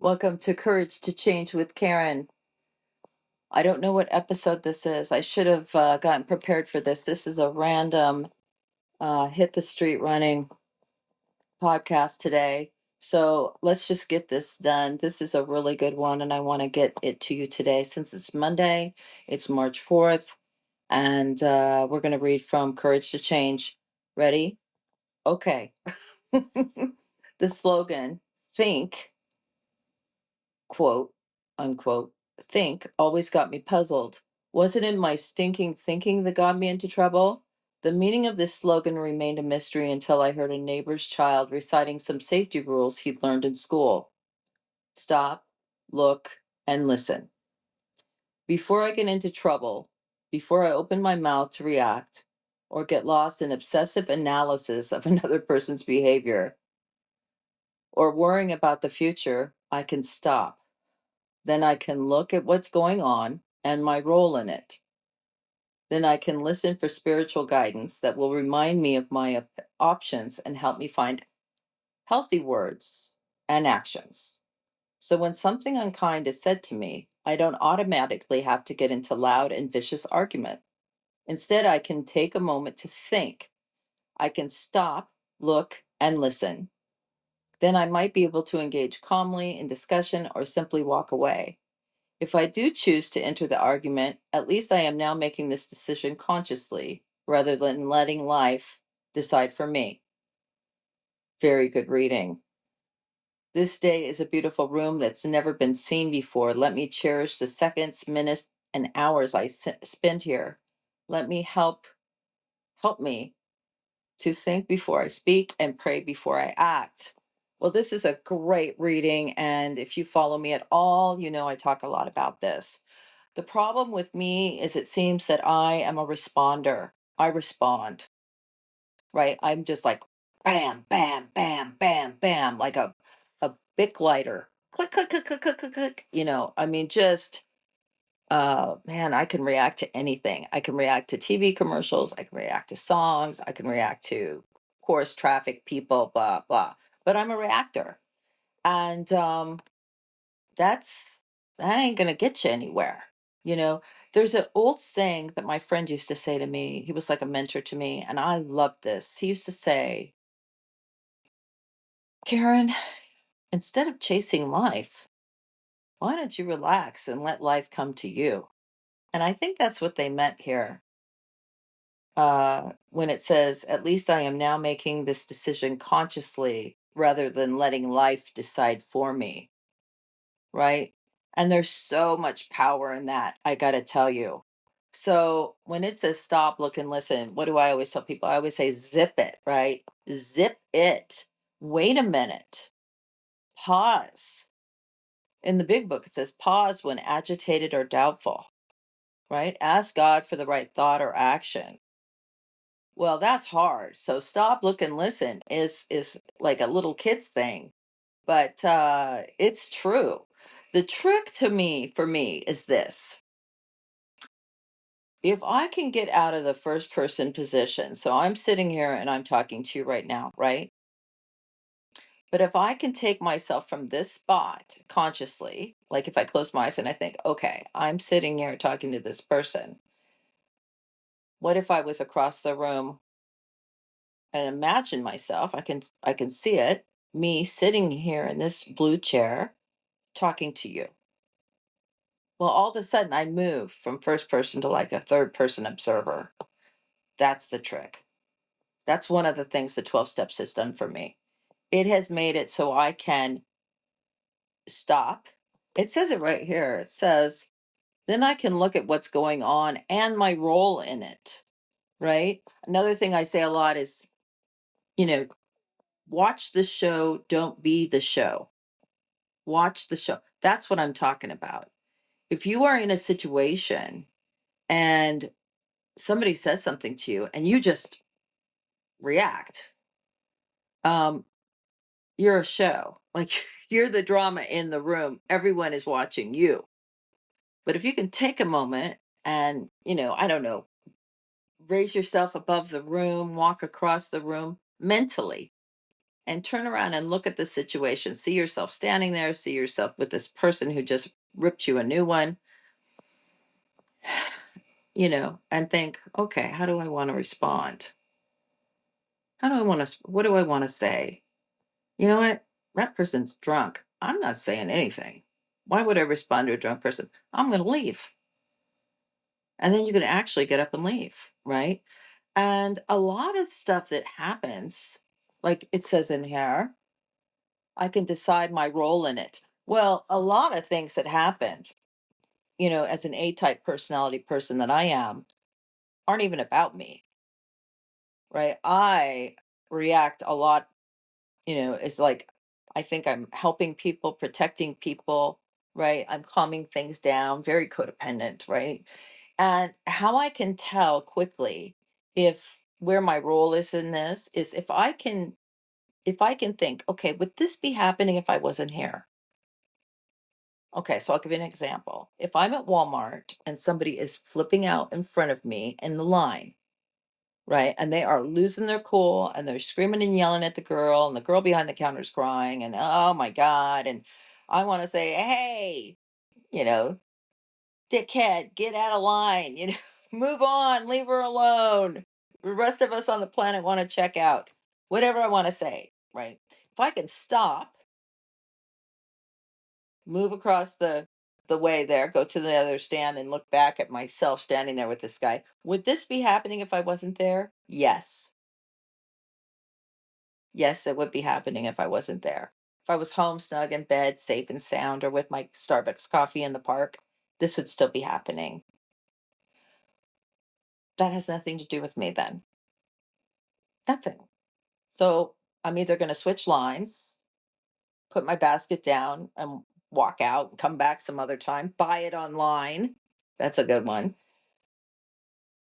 Welcome to Courage to Change with Karen. I don't know what episode this is. I should have gotten prepared for this. This is a random hit the street running podcast today. So let's just get this done. This is a really good one, and I want to get it to you today since it's Monday. It's March 4th, and we're going to read from Courage to Change. Ready? Okay. The slogan, think, quote, unquote, think always got me puzzled. Was it in my stinking thinking that got me into trouble? The meaning of this slogan remained a mystery until I heard a neighbor's child reciting some safety rules he'd learned in school. Stop, look, and listen. Before I get into trouble, before I open my mouth to react, or get lost in obsessive analysis of another person's behavior, or worrying about the future, I can stop. Then I can look at what's going on and my role in it. Then I can listen for spiritual guidance that will remind me of my options and help me find healthy words and actions. So when something unkind is said to me, I don't automatically have to get into loud and vicious argument. Instead, I can take a moment to think. I can stop, look, and listen. Then I might be able to engage calmly in discussion or simply walk away. If I do choose to enter the argument, at least I am now making this decision consciously rather than letting life decide for me. Very good reading. This day is a beautiful room that's never been seen before. Let me cherish the seconds, minutes, and hours I spend here. Let me help me to think before I speak and pray before I act. Well, this is a great reading, and if you follow me at all, you know I talk a lot about this. The problem with me is it seems that I am a responder. I respond, right? I'm just like bam, bam, bam, bam, bam, like a Bic lighter. Click, click, click, click, click, click, click. I mean, just man, I can react to anything. I can react to TV commercials, I can react to songs, I can react to, of course, traffic, people, blah, blah. But I'm a reactor. And that's that ain't gonna get you anywhere. You know, there's an old saying that my friend used to say to me. He was like a mentor to me, and I loved this. He used to say, Karen, instead of chasing life, why don't you relax and let life come to you? And I think that's what they meant here. When it says, at least I am now making this decision consciously rather than letting life decide for me. Right? And there's so much power in that, I got to tell you. So when it says stop, look, and listen, what do I always tell people? I always say zip it, right? Zip it. Wait a minute. Pause. In the big book, it says pause when agitated or doubtful, right? Ask God for the right thought or action. Well, that's hard. So stop, look, and listen is like a little kid's thing, but it's true. The trick to me, for me, is this. If I can get out of the first person position, so I'm sitting here and I'm talking to you right now, right? But if I can take myself from this spot consciously, like if I close my eyes and I think, okay, I'm sitting here talking to this person. What if I was across the room and imagine myself, I can see it, me sitting here in this blue chair talking to you. Well, all of a sudden I move from first person to like a third person observer. That's the trick. That's one of the things the 12 steps has done for me. It has made it so I can stop. It says it right here. It says, then I can look at what's going on and my role in it, right? Another thing I say a lot is, you know, watch the show, don't be the show. Watch the show. That's what I'm talking about. If you are in a situation and somebody says something to you and you just react, um, you're a show. Like you're the drama in the room. Everyone is watching you. But if you can take a moment and, I don't know, raise yourself above the room, walk across the room mentally, and turn around and look at the situation. See yourself standing there, see yourself with this person who just ripped you a new one, and think, okay, how do I want to respond? How do I want to, what do I want to say? You know what? That person's drunk. I'm not saying anything. Why would I respond to a drunk person? I'm going to leave. And then you can actually get up and leave, right? And a lot of stuff that happens, like it says in here, I can decide my role in it. Well, a lot of things that happened, as an A type personality person that I am, aren't even about me, right? I react a lot, it's like I think I'm helping people, protecting people, right? I'm calming things down, very codependent, right? And how I can tell quickly if where my role is in this is if I can think, okay, would this be happening if I wasn't here? Okay, so I'll give you an example. If I'm at Walmart and somebody is flipping out in front of me in the line, right? And they are losing their cool and they're screaming and yelling at the girl, and the girl behind the counter is crying, and oh my God. And I want to say, hey, you know, dickhead, get out of line, move on, leave her alone. The rest of us on the planet want to check out. Whatever I want to say, right? If I can stop, move across the way there, go to the other stand and look back at myself standing there with this guy. Would this be happening if I wasn't there? Yes. Yes, it would be happening if I wasn't there. If I was home snug in bed, safe and sound, or with my Starbucks coffee in the park, this would still be happening. That has nothing to do with me then. Nothing. So I'm either going to switch lines, put my basket down and walk out and come back some other time, buy it online. That's a good one.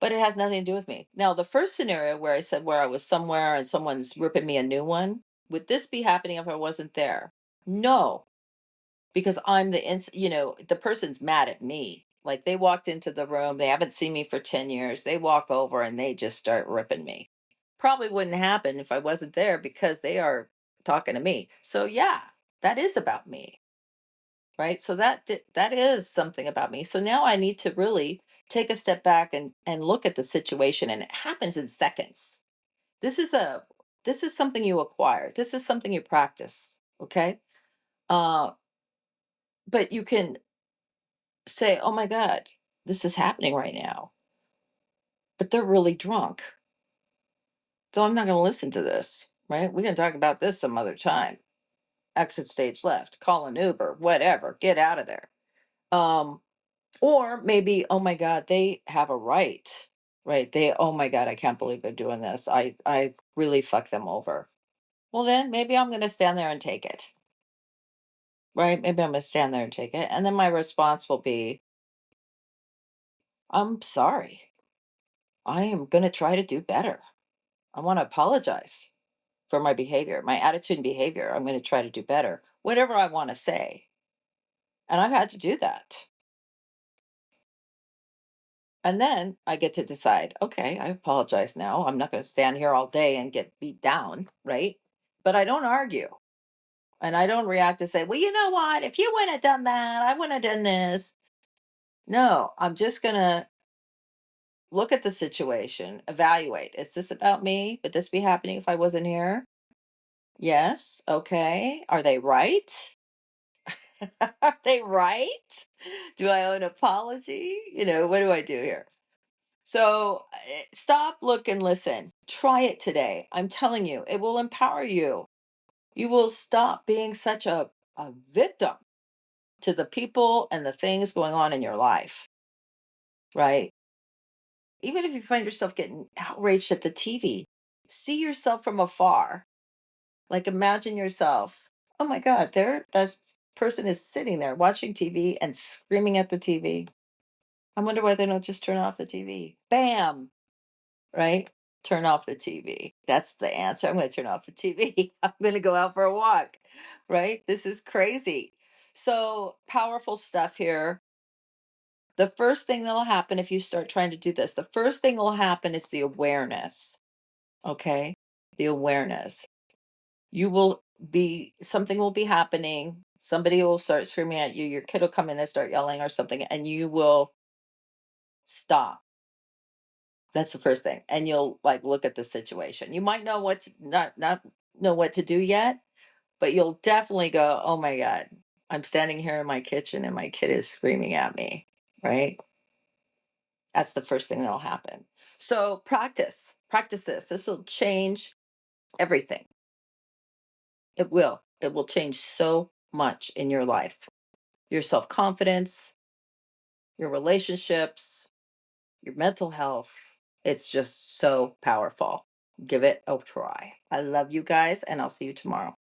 But it has nothing to do with me. Now, the first scenario where I said where I was somewhere and someone's ripping me a new one, would this be happening if I wasn't there? No, because I'm the person's mad at me. Like they walked into the room, they haven't seen me for 10 years. They walk over and they just start ripping me. Probably wouldn't happen if I wasn't there because they are talking to me. So yeah, that is about me. Right? So that is something about me. So now I need to really take a step back and look at the situation, and it happens in seconds. This is a this is something you acquire. This is something you practice, okay? Uh but you can say, "Oh my god, this is happening right now." But they're really drunk. So I'm not going to listen to this, right? We can talk about this some other time. Exit stage left, call an Uber, whatever, get out of there. Um Or maybe, oh my God, they have a right? Oh my God, I can't believe they're doing this. I really fucked them over. Well, then maybe I'm going to stand there and take it, right? Maybe I'm going to stand there and take it. And then my response will be, I'm sorry. I am going to try to do better. I want to apologize for my behavior, my attitude and behavior. I'm going to try to do better, whatever I want to say. And I've had to do that. And then I get to decide, okay, I apologize now. I'm not going to stand here all day and get beat down, right? But I don't argue. And I don't react to say, well, you know what? If you wouldn't have done that, I wouldn't have done this. No, I'm just going to look at the situation, evaluate. Is this about me? Would this be happening if I wasn't here? Yes. Okay. Are they right? Are they right? Do I owe an apology? What do I do here? So stop, look, and listen. Try it today. I'm telling you, it will empower you. You will stop being such a victim to the people and the things going on in your life, right? Even if you find yourself getting outraged at the TV, see yourself from afar. Like imagine yourself, oh my God, that person is sitting there watching TV and screaming at the TV. I wonder why they don't just turn off the TV. Bam, right? Turn off the TV. That's the answer. I'm going to turn off the TV. I'm going to go out for a walk, right? This is crazy. So powerful stuff here. The first thing that'll happen if you start trying to do this, the first thing that'll happen is the awareness. Okay. The awareness. you will be, something will be happening. Somebody will start screaming at you. Your kid will come in and start yelling or something, and you will stop. That's the first thing. And you'll like look at the situation. You might know what to, not know what to do yet, but you'll definitely go, "Oh my God, I'm standing here in my kitchen and my kid is screaming at me." Right? That's the first thing that'll happen. So practice this. This will change everything. It will. It will change so much in your life. Your self-confidence, your relationships, your mental health. It's just so powerful. Give it a try. I love you guys, and I'll see you tomorrow.